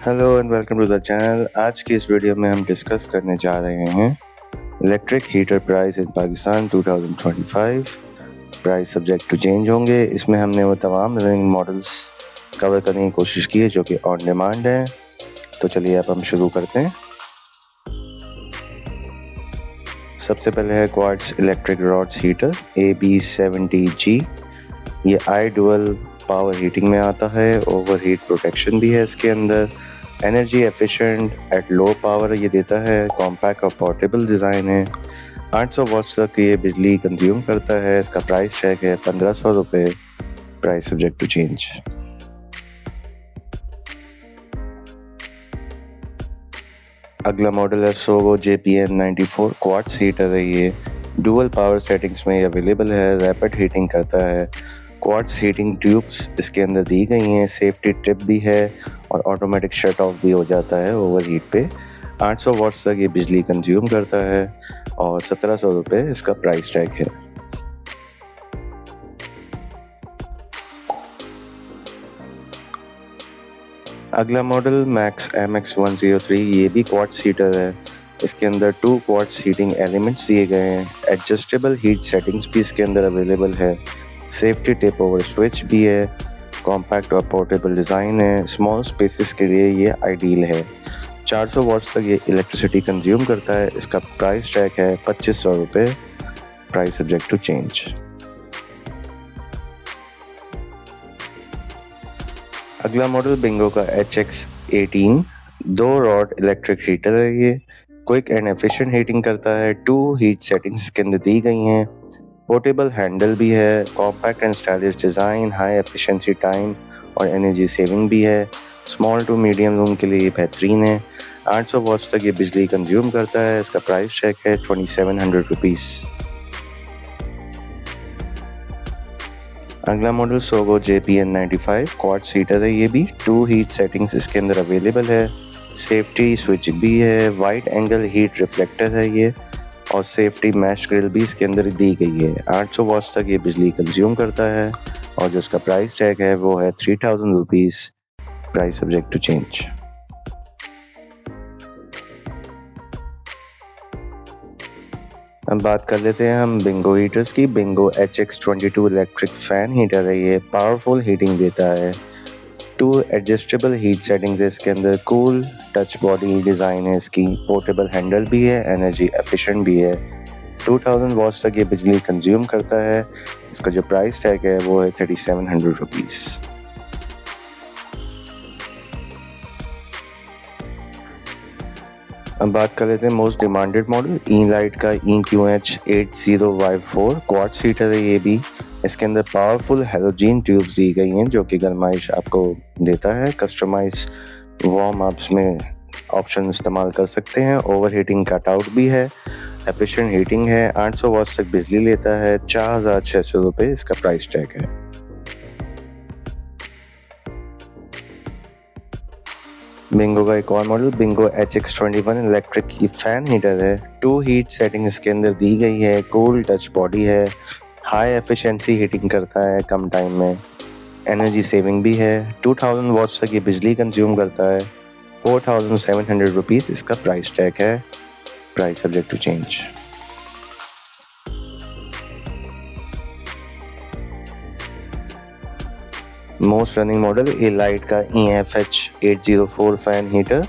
Hello and welcome to the channel. आज की इस वीडियो में हम डिस्कस करने जा रहे हैं electric heater price in Pakistan 2025। Price subject to change होंगे। इसमें हमने वो तमाम रनिंग मॉडल्स कवर करने की कोशिश की है जो कि ऑन डिमांड हैं। तो चलिए अब हम शुरू करते हैं। सबसे पहले है quartz electric rods heater AB70G। ये आई डुअल पावर हीटिंग में आता है। ओवर हीट प्रोटेक्शन भी है इसके अंदर। Energy efficient at low power ये देता है। कॉम्पैक्ट और पोर्टेबल डिज़ाइन है। 800 वाट्स तक ये बिजली कंज्यूम करता है। इसका प्राइस टैग है 1500 रुपये। Price subject to change. अगला मॉडल है सोगो JPN94 क्वार्ट्ज हीटर है। ये डुअल पावर सेटिंग्स में अवेलेबल है। रैपिड हीटिंग करता है। क्वार्ट्ज हीटिंग ट्यूब्स इसके अंदर दी गई हैं। सेफ्टी टिप भी है और ऑटोमेटिक शट ऑफ भी हो जाता है ओवर हीट पे। 800 वाट्स तक ये बिजली कंज्यूम करता है और 1700 रुपये इसका प्राइस टैग है। अगला मॉडल मैक्स MX103 ये भी क्वार्ट्ज हीटर है। इसके अंदर 2 क्वार्ट्ज हीटिंग एलिमेंट्स दिए गए हैं। एडजस्टेबल हीट सेटिंग्स भी इसके अंदर अवेलेबल है। सेफ्टी टिप ओवर स्विच भी है। कॉम्पैक्ट और पोर्टेबल डिज़ाइन है। स्मॉल स्पेसेस के लिए ये आइडियल है। 400 वाट्स तक ये इलेक्ट्रिसिटी कंज्यूम करता है। इसका प्राइस टैग है 2500 रुपये। Price subject to change. अगला मॉडल बिंगो का HX18 2 रॉड इलेक्ट्रिक हीटर है। ये क्विक एंड एफिशिएंट हीटिंग करता है। 2 हीट सेटिंग्स के अंदर दी गई हैं। पोर्टेबल हैंडल भी है। Compact and stylish design, high efficiency time और एनर्जी सेविंग भी है। स्मॉल टू मीडियम रूम के लिए ये बेहतरीन है। 800 वाट्स तक ये बिजली कंज्यूम करता है। इसका प्राइस टैग है 2700 रुपीज़। अगला model Sogou JPN95 quartz heater है। ये भी 2 हीट सेटिंग्स इसके अंदर अवेलेबल है। सेफ्टी स्विच भी है। वाइड एंगल हीट रिफ्लेक्टर है ये और सेफ्टी मैश ग्रिल भी इसके अंदर दी गई है। 800 वाट्स तक ये बिजली कंज्यूम करता है और जो इसका प्राइस टैग है वो है 3000 rupees. Price subject to change. अब बात कर लेते हैं हम बिंगो हीटर्स की। Bingo HX22 electric fan heater है। ये पावरफुल हीटिंग देता है। 2 एडजस्टेबल हीट सेटिंग्स है इसके अंदर। कूल टच बॉडी डिज़ाइन है इसकी। पोर्टेबल हैंडल भी है। एनर्जी एफिशिएंट भी है। 2000 वाट्स तक ये बिजली कंज्यूम करता है। इसका जो प्राइस टैग है वो है 3700 रुपीज़। अब बात कर लेते हैं मोस्ट डिमांडेड मॉडल E-लाइट का EQH80Y4 क्वार्ट्ज हीटर है। ये भी इसके अंदर पावरफुल हैलोजन ट्यूब्स दी गई हैं जो कि गर्माइश आपको देता है। कस्टमाइज वार्म अप्स में ऑप्शन इस्तेमाल कर सकते हैं। ओवर हीटिंग कट आउट भी है। एफिशिएंट हीटिंग है। 800 वाट्स तक बिजली लेता है। 4600 रुपये इसका प्राइस टैग है। बिंगो का एक और मॉडल बिंगो HX21 इलेक्ट्रिक की फ़ैन हीटर है। 2 हीट सेटिंग इसके अंदर दी गई है। कूल टच बॉडी है। हाई एफिशिएंसी हीटिंग करता है कम टाइम में। एनर्जी सेविंग भी है। 2000 वाट्स तक ये बिजली कंज्यूम करता है। 4700 रुपीज़ इसका प्राइस टैग है। Price subject to change. Most running model E-Lite का EFH804 fan heater.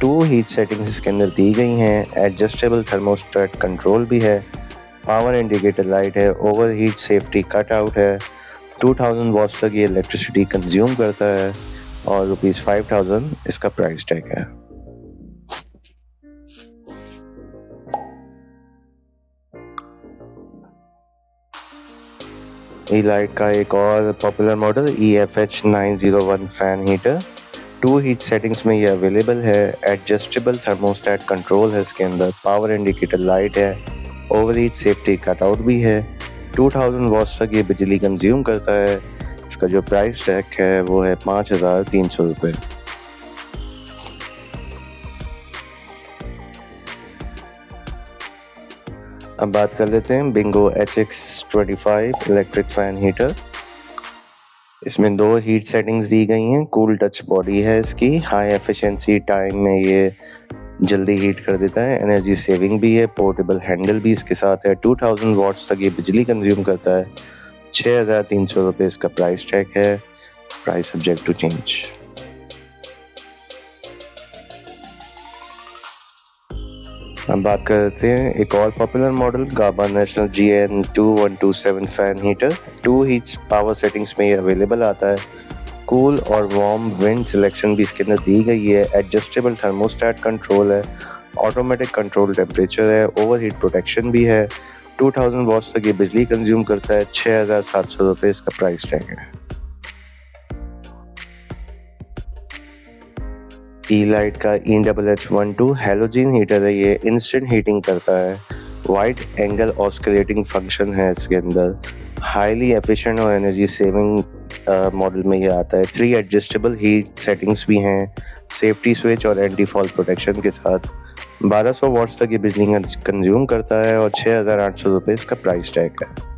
2 heat settings इसके अंदर दी गई हैं। एडजस्टेबल थर्मोस्टेट कंट्रोल भी है। पावर इंडिकेटर लाइट है। Over heat safety cut out है। 2000 वाट्स तक ये इलेक्ट्रिसिटी कंज्यूम करता है और ₹5000 इसका प्राइस टैग है। E-लाइट का एक और popular model EFH901 fan heater. 2 heat settings में ये अवेलेबल है। एडजस्टेबल थर्मोस्टेट कंट्रोल है इसके अंदर। पावर इंडिकेटर लाइट है। Over heat safety cut out भी है। 2000 वाट्स तक ये बिजली कंज्यूम करता है। इसका जो प्राइस टैग है वो है 5300 रुपये। अब बात कर लेते हैं Bingo HX25 electric fan heater. इसमें 2 हीट सेटिंग्स दी गई हैं। कूल टच बॉडी है इसकी, हाई एफिशिएंसी टाइम में ये जल्दी हीट कर देता है। एनर्जी सेविंग भी है। पोर्टेबल हैंडल भी इसके साथ है। 2000 वॉट्स तक ये बिजली कंज्यूम करता है। 6,300 रुपये इसका प्राइस टैग है। Price subject to change. अब बात करते हैं एक और popular model, Gaba National GN2127 fan heater. 2 heats power settings में ये अवेलेबल आता है। कूल और वार्म विंड सिलेक्शन भी इसके अंदर दी गई है। एडजस्टेबल थर्मोस्टेट कंट्रोल है। ऑटोमेटिक कंट्रोल टेम्परेचर है। ओवरहीट प्रोटेक्शन भी है। 2000 वॉट्स तक ये बिजली कंज्यूम करता है। 6,700 रुपये इसका प्राइस टैग है। E-लाइट का EHH12 हैलोजन हीटर है। ये इंस्टेंट हीटिंग करता है। वाइड एंगल ऑस्किलेटिंग फंक्शन है इसके अंदर। हाईली एफिशिएंट और एनर्जी सेविंग मॉडल में ये आता है। 3 एडजस्टेबल हीट सेटिंग्स भी हैं। सेफ्टी स्विच और एंटी फॉल प्रोटेक्शन के साथ 1200 वॉट्स तक ये बिजली कंज्यूम करता है और 6,800 रुपये इसका प्राइस टैग है।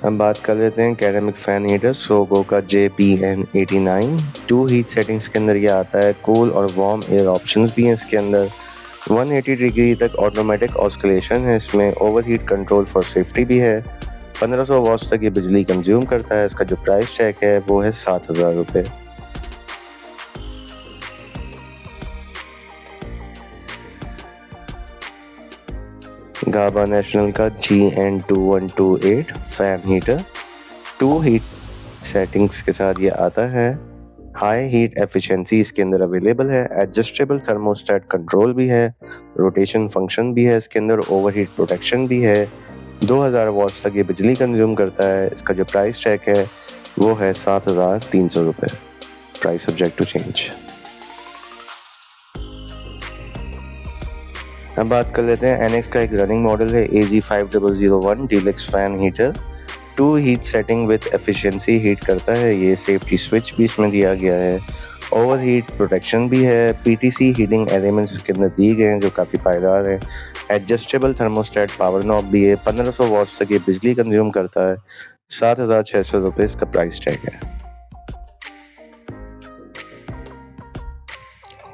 हम बात कर लेते हैं कैरेमिक फैन हीटर सोगो का JPN89। 2 हीट सेटिंग्स के अंदर ये आता है। कूल और वार्म एयर ऑप्शंस भी हैं इसके अंदर। 180 डिग्री तक ऑटोमेटिक ऑस्किलेशन है इसमें। ओवरहीट कंट्रोल फॉर सेफ्टी भी है। 1500 वॉट्स तक ये बिजली कंज्यूम करता है। इसका जो प्राइस टैग है वो है 7,000 रुपये। गाबा नेशनल का GN2128 fan heater. 2 heat settings के साथ ये आता है। हाई हीट एफिशिएंसी इसके अंदर अवेलेबल है। एडजस्टेबल थर्मोस्टेट कंट्रोल भी है। रोटेशन फंक्शन भी है इसके अंदर। ओवरहीट प्रोटेक्शन भी है। 2000 वॉट्स तक ये बिजली कंज्यूम करता है। इसका जो प्राइस टैग है वो है 7,300 रुपये। Price subject to change. अब बात कर लेते हैं एनेक्स का एक रनिंग मॉडल है AG5001 deluxe fan heater. 2 heat setting with efficiency heat करता है ये। सेफ्टी स्विच भी इसमें दिया गया है। ओवर हीट प्रोटेक्शन भी है। PTC हीटिंग एलिमेंट्स इसके अंदर दिए गए हैं जो काफ़ी पायदार है। एडजस्टेबल थर्मोस्टेट पावर नॉब भी है। 1500 वॉट्स तक ये बिजली कंज्यूम करता है। 7,600 रुपये इसका प्राइस टैग है।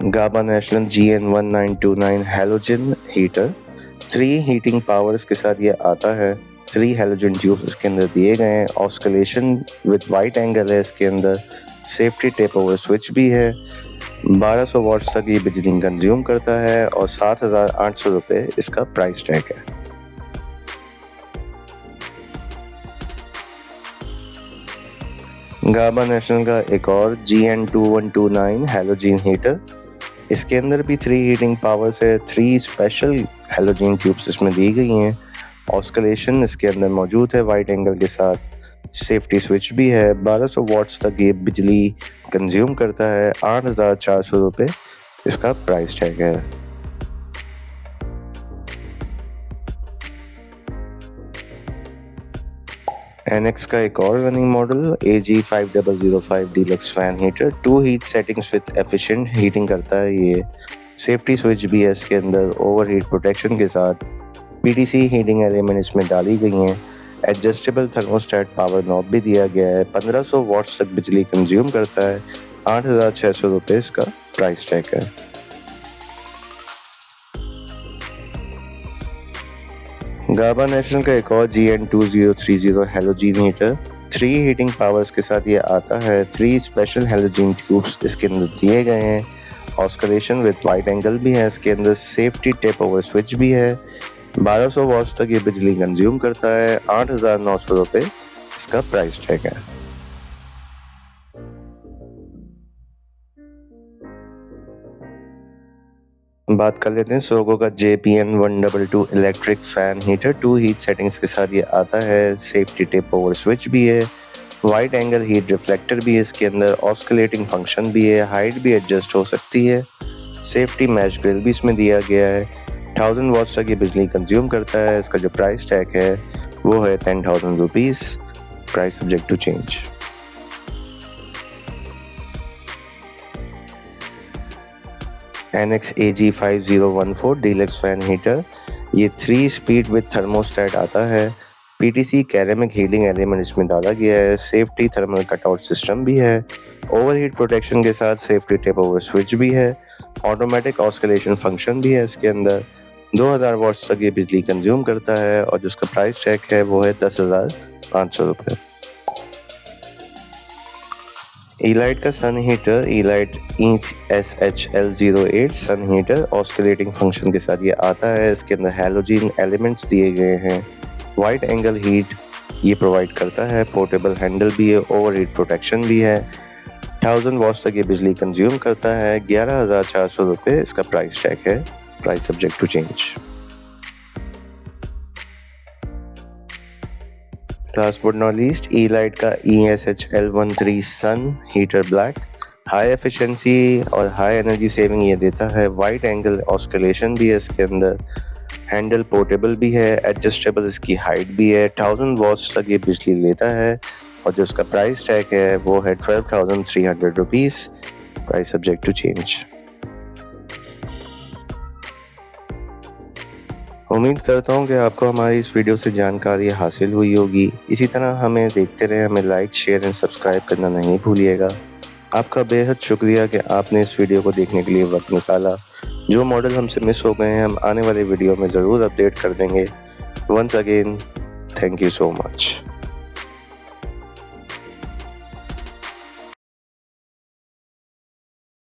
Gaba National GN1929 halogen heater. 3 heating powers के साथ ये आता है। 3 हैलोजन ट्यूब्स इसके अंदर दिए गए हैं। ऑस्किलेशन विद वाइट एंगल है इसके अंदर। सेफ्टी टेप ओवर स्विच भी है। 1200 वॉट्स तक ये बिजली कंज्यूम करता है और 7,800 रुपये इसका प्राइस टैग है। गाबा नेशनल का एक और GN2129 हैलोजन हीटर। इसके अंदर भी 3 हीटिंग पावर्स है। 3 स्पेशल हैलोजन ट्यूब्स इसमें दी गई हैं। ऑस्किलेशन इसके अंदर मौजूद है वाइड एंगल के साथ। सेफ्टी स्विच भी है। 1200 वॉट्स तक ये बिजली कंज्यूम करता है। 8,400 रुपये इसका प्राइस टैग है। एनेक्स का एक और running model AG5005 deluxe fan heater. 2 heat settings with efficient heating करता है ये। सेफ्टी स्विच भी है इसके अंदर। ओवरहीट प्रोटेक्शन के साथ PTC हीटिंग एलिमेंट इसमें डाली गई हैं। एडजस्टेबल थर्मोस्टेट पावर नॉब भी दिया गया है। 1500 वॉट्स तक बिजली कंज्यूम करता है। 8,600 रुपये इसका प्राइस टैग है। गाबा नेशनल का एक और GN2030 halogen heater. 3 heating powers के साथ ये आता है। 3 स्पेशल हैलोजन ट्यूब्स इसके अंदर दिए गए हैं। ऑस्किलेशन विद वाइट एंगल भी है इसके अंदर। सेफ्टी टेप ओवर स्विच भी है। 1200 वॉट्स तक ये बिजली कंज्यूम करता है। 8,900 रुपये इसका प्राइस टैग है। बात कर लेते हैं सोगो का JPN122 electric fan heater. 2 heat settings के साथ ये आता है। सेफ्टी टेप ओवर स्विच भी है। वाइड एंगल हीट रिफ्लेक्टर भी है इसके अंदर। ऑस्किलेटिंग फंक्शन भी है। हाइट भी एडजस्ट हो सकती है। सेफ्टी मैश ग्रिल भी इसमें दिया गया है। 1000 वॉट्स तक ये बिजली कंज्यूम करता है। इसका जो प्राइस टैग है वो है 10,000 rupees. Price subject to change. Anex AG5014 deluxe fan heater. ये 3 स्पीड विद थर्मोस्टेट आता है। पीटीसी कैरेमिक हीटिंग एलिमेंट इसमें डाला गया है। सेफ्टी थर्मल कटआउट सिस्टम भी है। ओवरहीट प्रोटेक्शन के साथ सेफ्टी टेप ओवर स्विच भी है। ऑटोमेटिक ऑस्किलेशन फंक्शन भी है इसके अंदर। 2000 वॉट्स तक ये बिजली कंज्यूम करता है और जिसका प्राइस टैग है वो है 10,500 रुपये। ईलाइट का सन हीटर ईलाइट ESHL08 सन हीटर ऑस्किलेटिंग फंक्शन के साथ ये आता है। इसके अंदर हैलोजन एलिमेंट्स दिए गए हैं। वाइड एंगल हीट ये प्रोवाइड करता है। पोर्टेबल हैंडल भी है। ओवरहीट प्रोटेक्शन भी है। 1000 वॉट्स तक ये बिजली कंज्यूम करता है। 11,400 रुपये इसका प्राइस टैग है। Price subject to change. Last but not least Elite का ESHL13 sun heater black high efficiency और हाई एनर्जी सेविंग ये देता है। वाइड एंगल ऑस्किलेशन भी है इसके अंदर। हैंडल पोर्टेबल भी है। एडजस्टेबल इसकी हाइट भी है। 1000 वॉट्स तक ये बिजली लेता है और जो उसका प्राइस टैग है वो है 12,300 rupees. Price subject to change. उम्मीद करता हूँ कि आपको हमारी इस वीडियो से जानकारी हासिल हुई होगी। इसी तरह हमें देखते रहे। हमें लाइक शेयर एंड सब्सक्राइब करना नहीं भूलिएगा। आपका बेहद शुक्रिया कि आपने इस वीडियो को देखने के लिए वक्त निकाला। जो मॉडल हमसे मिस हो गए हैं हम आने वाले वीडियो में ज़रूर अपडेट कर देंगे। Once again thank you so much.